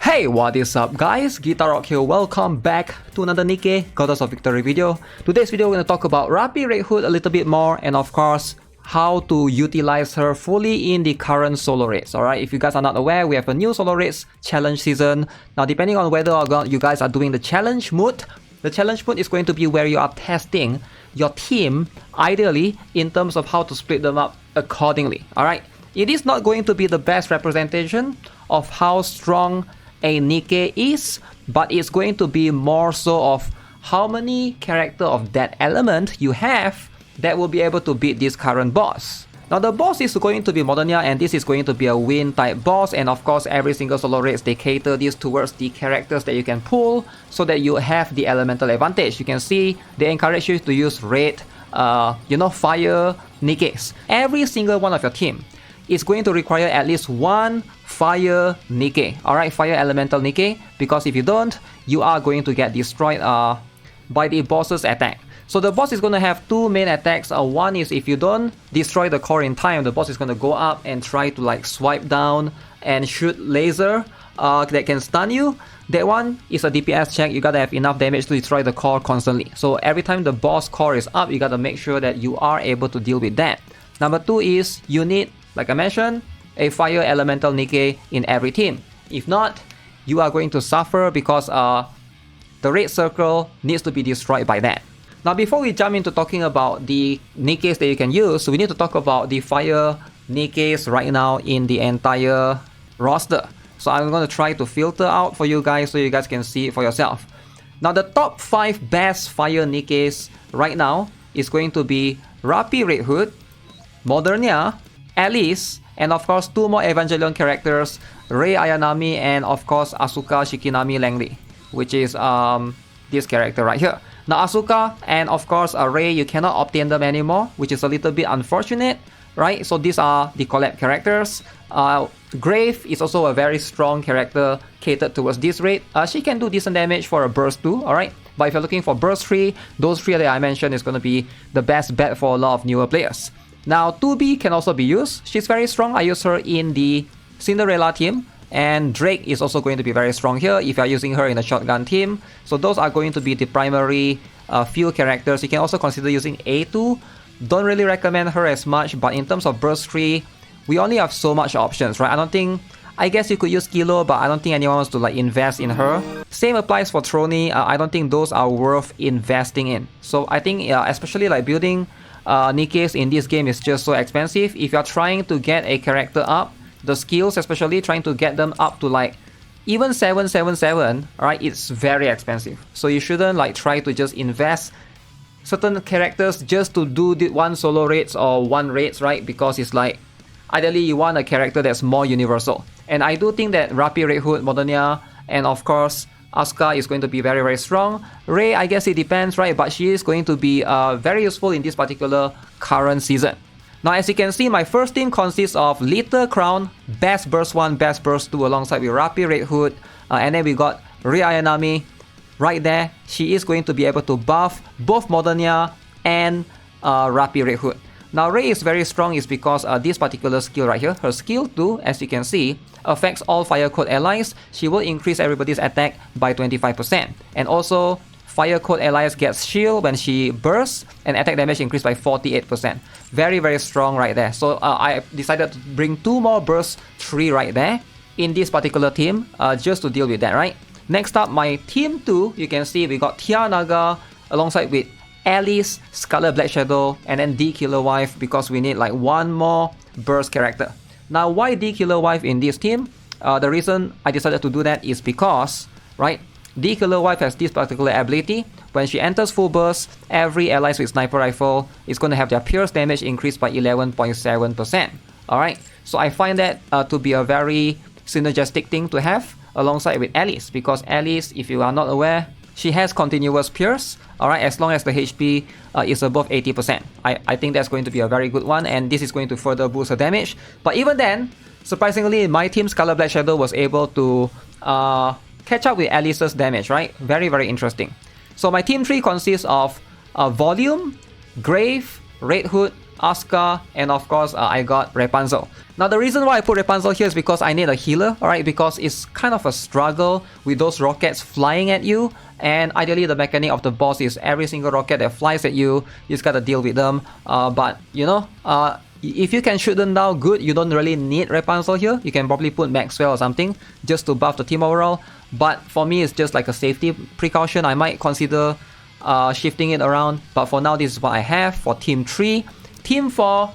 Hey, what is up guys? GuitarRock here. Welcome back to another Nikke Goddess of Victory video. Today's video we're going to talk about RAPI Red Hood a little bit more, and of course how to utilize her fully in the current solo raids. Alright, if you guys are not aware, we have a new solo raids challenge season. Now depending on whether or not you guys are doing the challenge mode, the challenge mode is going to be where you are testing your team ideally in terms of how to split them up accordingly. Alright, it is not going to be the best representation of how strong a Nikke is, but it's going to be more so of how many character of that element you have that will be able to beat this current boss. Now the boss is going to be Modernia, and this is going to be a win type boss, and of course every single solo raids they cater this towards the characters that you can pull so that you have the elemental advantage. You can see they encourage you to use red, fire Nikkes. Every single one of your team is going to require at least one fire Nikke, alright, fire elemental Nikke, because if you don't, you are going to get destroyed by the boss's attack. So the boss is going to have two main attacks. One is if you don't destroy the core in time, the boss is going to go up and try to like swipe down and shoot laser that can stun you. That one is a DPS check. You gotta have enough damage to destroy the core constantly. So every time the boss core is up, you gotta make sure that you are able to deal with that. Number two is you need, like I mentioned, a fire elemental Nikke in every team. If not, you are going to suffer because the red circle needs to be destroyed by that. Now before we jump into talking about the Nikkes that you can use, we need to talk about the fire Nikkes right now in the entire roster. So I'm going to try to filter out for you guys so you guys can see it for yourself. Now the top 5 best fire Nikkes right now is going to be RAPI Red Hood, Modernia, Alice, and of course two more Evangelion characters, Rei Ayanami and of course Asuka Shikinami Langley, which is this character right here. Now Asuka and of course Rei, you cannot obtain them anymore, which is a little bit unfortunate, right? So these are the collab characters. Grave is also a very strong character catered towards this raid. She can do decent damage for a burst too, alright? But if you're looking for burst 3, those 3 that I mentioned is going to be the best bet for a lot of newer players. Now 2B can also be used. She's very strong. I use her in the Cinderella team, and Drake is also going to be very strong here if you are using her in a shotgun team. So those are going to be the primary few characters. You can also consider using A2. Don't really recommend her as much, but in terms of burst 3, we only have so much options, right? I guess you could use Kilo, but I don't think anyone wants to like invest in her. Same applies for Trony. I don't think those are worth investing in. So I think especially like building Nikkes in this game is just so expensive. If you're trying to get a character up, the skills especially, trying to get them up to like even 777, alright, it's very expensive. So you shouldn't like try to just invest certain characters just to do the one solo raids or one raids, right? Because it's like ideally you want a character that's more universal. And I do think that RAPI Red Hood, Modernia, and of course Asuka is going to be very, very strong. Rei, I guess it depends, right? But she is going to be very useful in this particular current season. Now, as you can see, my first team consists of Little Crown, Best Burst 1, Best Burst 2, alongside with RAPI Red Hood. And then we got Rei Ayanami right there. She is going to be able to buff both Modernia and RAPI Red Hood. Now, Rei is very strong is because this particular skill right here, her skill 2, as you can see, affects all Fire Code allies. She will increase everybody's attack by 25%. And also, Fire Code allies gets shield when she bursts, and attack damage increased by 48%. Very, very strong right there. So I decided to bring 2 more burst 3 right there in this particular team just to deal with that, right? Next up, my team 2, you can see we got Tia Naga alongside with Alice, Scarlet Black Shadow, and then D Killer Wife, because we need like one more burst character. Now, why D Killer Wife in this team? The reason I decided to do that is because, right, D Killer Wife has this particular ability. When she enters full burst, every ally with sniper rifle is going to have their pierce damage increased by 11.7%. Alright, so I find that to be a very synergistic thing to have alongside with Alice, because Alice, if you are not aware, she has continuous pierce, alright, as long as the HP is above 80%. I think that's going to be a very good one, and this is going to further boost her damage. But even then, surprisingly, my team Scarlet Black Shadow was able to catch up with Alice's damage, right? Very, very interesting. So my team 3 consists of Volume, Grave, Red Hood, Asuka, and of course I got Rapunzel. Now the reason why I put Rapunzel here is because I need a healer, alright, because it's kind of a struggle with those rockets flying at you, and ideally the mechanic of the boss is every single rocket that flies at you, you just gotta deal with them, but you know, if you can shoot them down, good. You don't really need Rapunzel here. You can probably put Maxwell or something just to buff the team overall. But for me, it's just like a safety precaution. I might consider shifting it around. But for now, this is what I have for Team 3. Team 4,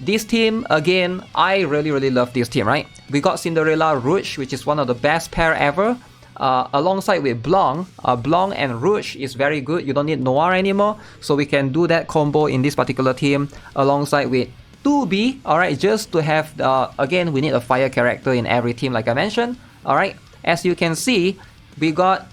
this team, again, I really love this team, right? We got Cinderella Rouge, which is one of the best pair ever. Alongside with Blanc. Blanc and Rouge is very good. You don't need Noir anymore. So we can do that combo in this particular team alongside with 2B, alright, just to have, again, we need a fire character in every team like I mentioned, alright. As you can see, we got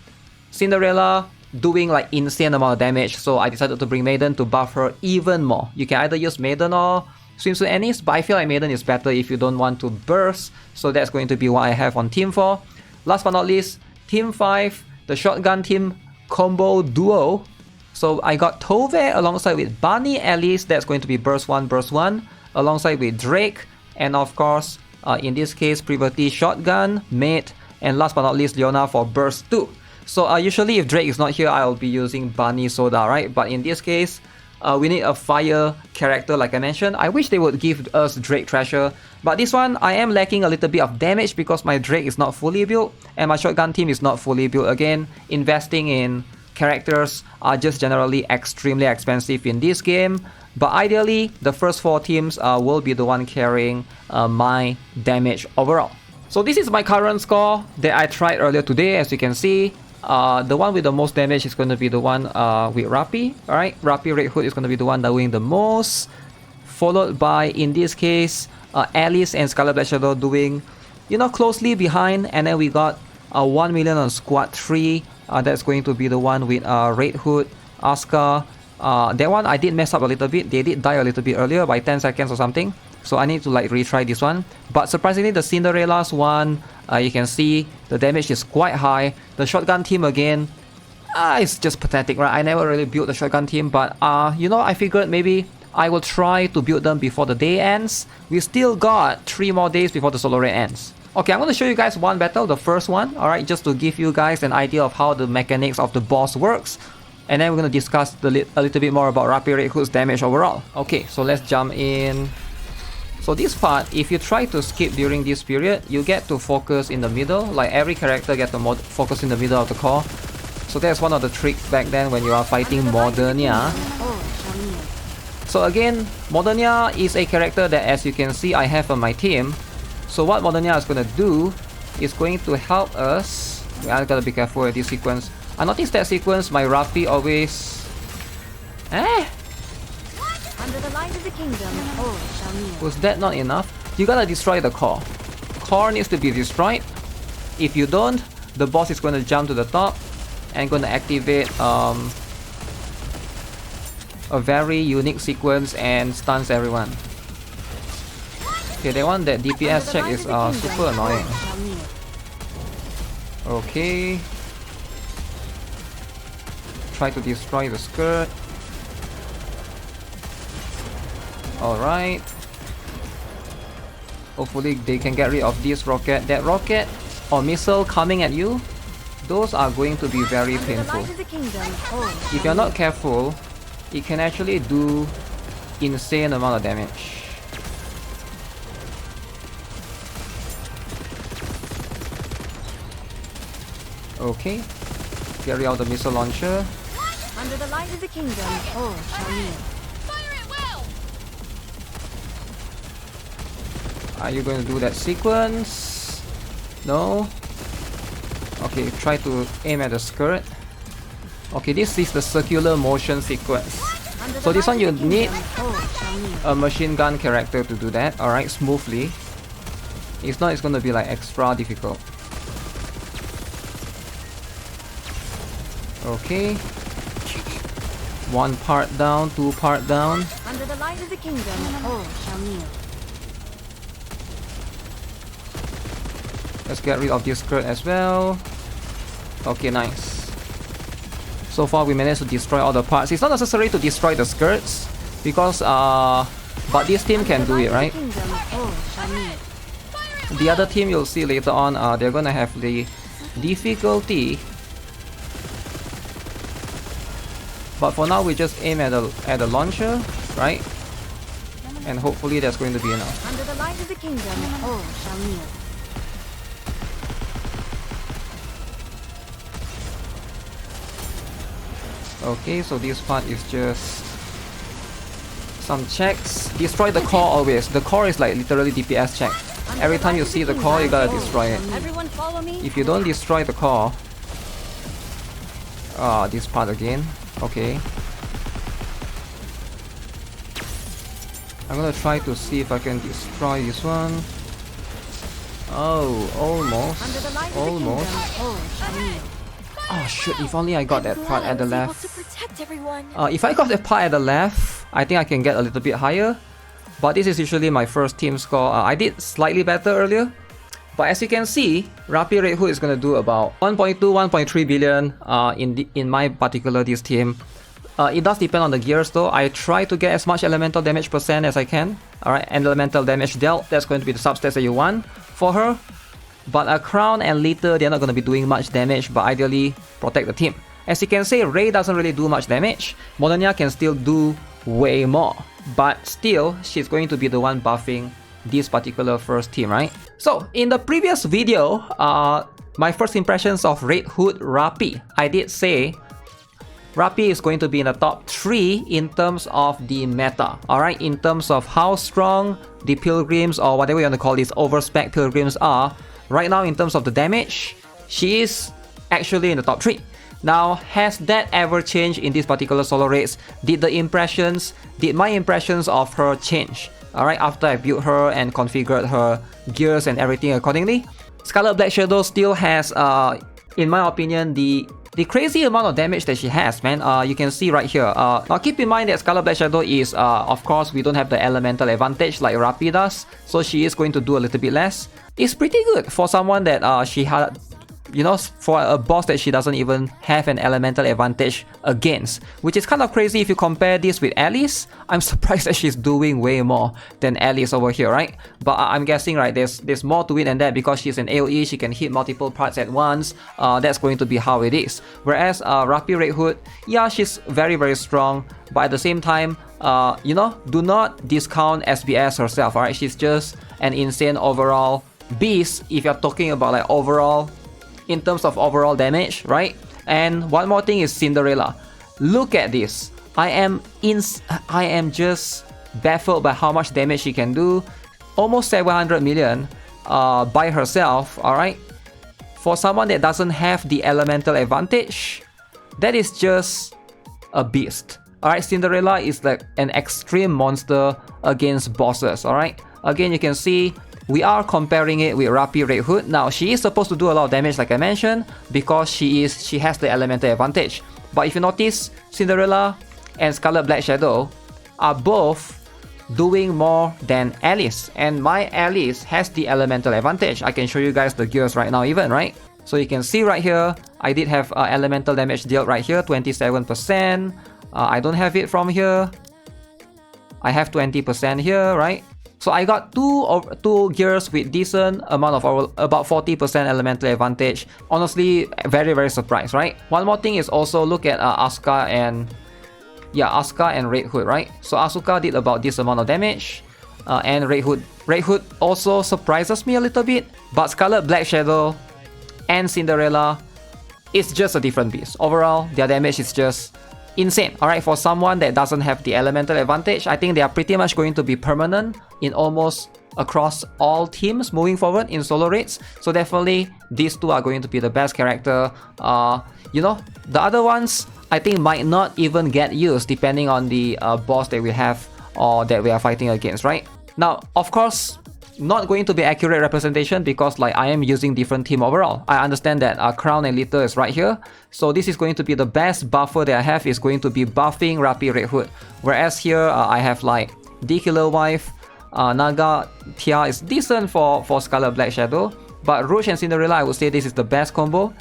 Cinderella doing like insane amount of damage, so I decided to bring Maiden to buff her even more. You can either use Maiden or Swimsuit Anis, but I feel like Maiden is better if you don't want to burst, so that's going to be what I have on Team 4. Last but not least, Team 5, the shotgun team combo duo. So I got Tove alongside with Bunny Alice, that's going to be burst 1, burst 1. Alongside with Drake, and of course, in this case, Privati Shotgun, Mate, and last but not least, Leona for Burst 2. So usually if Drake is not here, I'll be using Bunny Soda, right? But in this case, we need a fire character like I mentioned. I wish they would give us Drake Treasure, but this one, I am lacking a little bit of damage because my Drake is not fully built, and my shotgun team is not fully built. Again, investing in characters are just generally extremely expensive in this game. But ideally, the first 4 teams will be the one carrying my damage overall. So this is my current score that I tried earlier today. As you can see, the one with the most damage is going to be the one with RAPI. Alright, RAPI Red Hood is going to be the one doing the most. Followed by, in this case, Alice and Scarlet Black Shadow doing, you know, closely behind. And then we got 1 million on Squad 3. That's going to be the one with Red Hood, Asuka. That one I did mess up a little bit. They did die a little bit earlier by 10 seconds or something, so I need to like retry this one. But surprisingly, the Cinderella's one, you can see the damage is quite high. The shotgun team again, it's just pathetic, right? I never really built the shotgun team, but you know, I figured maybe I will try to build them before the day ends. We still got 3 more days before the solo raid ends. Okay, I'm going to show you guys one battle, the first one, alright, just to give you guys an idea of how the mechanics of the boss works. And then we're going to discuss a little bit more about RAPI Red Hood's damage overall. Okay, so let's jump in. So this part, if you try to skip during this period, you get to focus in the middle. Like every character gets to focus in the middle of the core. So that's one of the tricks back then when you are fighting Modernia. So again, Modernia is a character that, as you can see, I have on my team. So what Modernia is going to do is going to help us. I gotta be careful with this sequence. I noticed that sequence, my RAPI always... Under the light of the kingdom, was that not enough? You gotta destroy the core. Core needs to be destroyed. If you don't, the boss is going to jump to the top and going to activate a very unique sequence and stuns everyone. Okay, that one, that DPS check is super annoying. Okay. Try to destroy the skirt. Alright. Hopefully they can get rid of this rocket. That rocket or missile coming at you, those are going to be very painful. If you're not careful, it can actually do insane amount of damage. Okay. Get rid of the missile launcher. Under the light of the kingdom, Fire it well! Are you going to do that sequence? No? Okay, try to aim at the skirt. Okay, this is the circular motion sequence. So this one you need a machine gun character to do that, alright, smoothly. If not, it's going to be like extra difficult. Okay. 1 part down, 2 part down. Under the light of the kingdom, all shall kneel. Let's get rid of this skirt as well. Okay, nice. So far we managed to destroy all the parts. It's not necessary to destroy the skirts because But this team can do it, right? Kingdom, all shall kneel. The other team you'll see later on, they're gonna have the difficulty. But for now, we just aim at the launcher, right? And hopefully that's going to be enough. Under the light of the kingdom, all shall kneel. Okay, so this part is just some checks. Destroy the core always. The core is like literally DPS check. Every time you see the core, you gotta destroy it. Everyone follow me. If you don't destroy the core, this part again. Okay. I'm gonna try to see if I can destroy this one. Oh, almost. Under the light of the Almost. kingdom, all shall kneel. Oh shoot, if only I got that part at the left. To protect everyone. If I got that part at the left, I think I can get a little bit higher. But this is usually my first team score. I did slightly better earlier. But as you can see, RAPI Red Hood is going to do about 1.2, 1.3 billion in my particular this team. It does depend on the gears though. I try to get as much elemental damage percent as I can. Alright, and elemental damage dealt, that's going to be the substats that you want for her. But a crown and Lita, they're not going to be doing much damage, but ideally protect the team. As you can see, Ray doesn't really do much damage. Modernia can still do way more. But still, she's going to be the one buffing this particular first team, right? So, in the previous video, my first impressions of Red Hood RAPI, I did say RAPI is going to be in the top 3 in terms of the meta, alright? In terms of how strong the pilgrims or whatever you want to call these overspec pilgrims are. Right now, in terms of the damage, she is actually in the top 3. Now, has that ever changed in this particular solo race? Did my impressions of her change? Alright, after I built her and configured her gears and everything accordingly? Scarlet Black Shadow still has, in my opinion, the crazy amount of damage that she has, man. You can see right here. Now keep in mind that Scarlet Black Shadow is, of course, we don't have the elemental advantage like RAPI does, so she is going to do a little bit less. It's pretty good for someone that she had, you know, for a boss that she doesn't even have an elemental advantage against, which is kind of crazy if you compare this with Alice. I'm surprised that she's doing way more than Alice over here, right? But I'm guessing, right, there's more to it than that because she's an AoE, she can hit multiple parts at once. That's going to be how it is. Whereas RAPI Red Hood, yeah, she's very, very strong, but at the same time, you know, do not discount SBS herself, alright? She's just an insane overall beast if you're talking about like overall, in terms of overall damage, right? And one more thing is Cinderella. Look at this. I am just baffled by how much damage she can do. Almost 700 million by herself, alright? For someone that doesn't have the elemental advantage, that is just a beast. Alright, Cinderella is like an extreme monster against bosses, alright? Again, you can see we are comparing it with RAPI Red Hood. Now, she is supposed to do a lot of damage like I mentioned because she has the elemental advantage. But if you notice, Cinderella and Scarlet Black Shadow are both doing more than Alice. And my Alice has the elemental advantage. I can show you guys the gears right now even, right? So you can see right here, I did have elemental damage dealt right here, 27%. I don't have it from here. I have 20% here, right? So I got two gears with decent amount of about 40% elemental advantage. Honestly, very, very surprised, right? One more thing is also look at Asuka and Red Hood, right? So Asuka did about this amount of damage, and Red Hood also surprises me a little bit. But Scarlet Black Shadow and Cinderella, it's just a different beast. Overall, their damage is just insane. Alright, for someone that doesn't have the elemental advantage, I think they are pretty much going to be permanent in almost across all teams moving forward in solo raids. So definitely these two are going to be the best character. You know, the other ones I think might not even get used depending on the boss that we have or that we are fighting against, right? Now, of course, not going to be accurate representation because like I am using different team overall. I understand that Crown and Lita is right here. So this is going to be the best buffer that I have is going to be buffing RAPI Red Hood. Whereas here I have like D Killer Wife, Naga Tia is decent for Scarlet Black Shadow. But Rouge and Cinderella, I would say this is the best combo.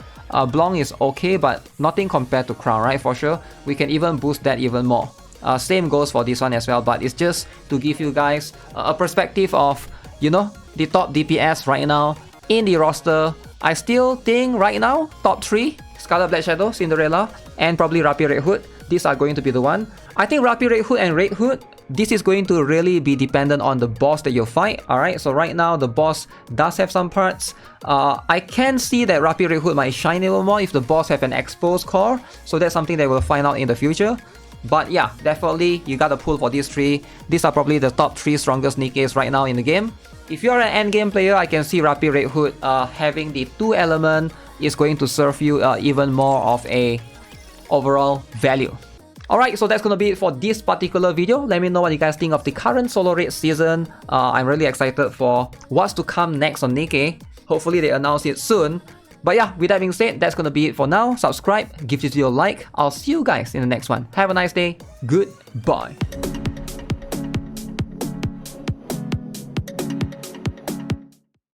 Blanc is okay, but nothing compared to Crown, right? For sure. We can even boost that even more. Same goes for this one as well, but it's just to give you guys a perspective of, you know, the top DPS right now in the roster. I still think right now, top 3, Scarlet Black Shadow, Cinderella, and probably RAPI Red Hood. These are going to be the one. I think RAPI Red Hood and Red Hood, this is going to really be dependent on the boss that you fight. Alright, so right now the boss does have some parts. I can see that RAPI Red Hood might shine a little more if the boss have an exposed core. So that's something that we'll find out in the future. But yeah, definitely you gotta pull for these 3. These are probably the top 3 strongest Nikkes right now in the game. If you're an endgame player, I can see RAPI Red Hood having the 2 element is going to serve you even more of a overall value. Alright, so that's gonna be it for this particular video. Let me know what you guys think of the current solo raid season. I'm really excited for what's to come next on Nikke. Hopefully they announce it soon. But yeah, with that being said, that's gonna be it for now. Subscribe, give this video a like. I'll see you guys in the next one. Have a nice day. Goodbye.